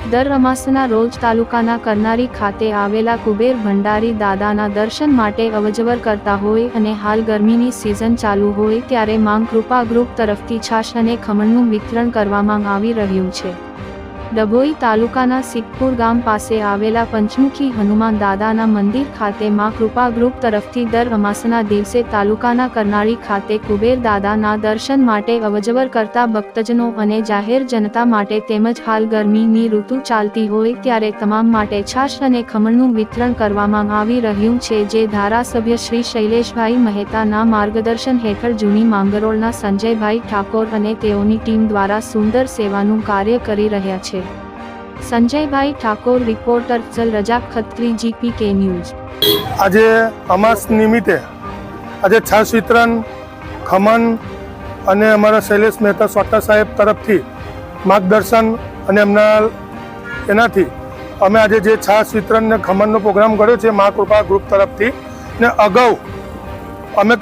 દર અમાસના રોજ તાલુકાના કરનારી ખાતે આવેલા કુબેર ભંડારી દાદાના દર્શન માટે અવરજવર કરતા હોય અને હાલ ગરમીની સિઝન ચાલુ હોય ત્યારે માંગ કૃપા ગ્રુપ તરફથી છાશ અને ખમણનું વિતરણ કરવામાં આવી રહ્યું છે। ડભોઈ તાલુકાના સિદ્ધપુર ગામ પાસે આવેલા પંચમુખી હનુમાન દાદાના મંદિર ખાતે માં કૃપા ગ્રુપ તરફથી દર અમાસના દિવસે તાલુકાના કરનાળી ખાતે કુબેર દાદાના દર્શન માટે અવરજવર કરતા ભક્તજનો અને જાહેર જનતા માટે તેમજ હાલ ગરમીની ઋતુ ચાલતી હોય ત્યારે તમામ માટે છાશ અને ખમણનું વિતરણ કરવામાં આવી રહ્યું છે, જે ધારાસભ્ય શ્રી શૈલેષભાઈ મહેતાના માર્ગદર્શન હેઠળ જૂની માંગરોળના સંજયભાઈ ઠાકોર અને તેઓની ટીમ દ્વારા સુંદર સેવાનું કાર્ય કરી રહ્યા છે। संजयभाई ठाकोर, रिपोर्टर अफजल रजा खत्री, जीपीके न्यूज। आज अमास निमित्ते आज छाश वितरण खमन अने अमरा शैलेष मेहता सोटा साहेब तरफथी मार्गदर्शन अने एमना एनाथी अमे आज जे छाश वितरण ने खमननो प्रोग्राम कर्यो छे मां कृपा ग्रुप तरफथी ने अगाऊ अमे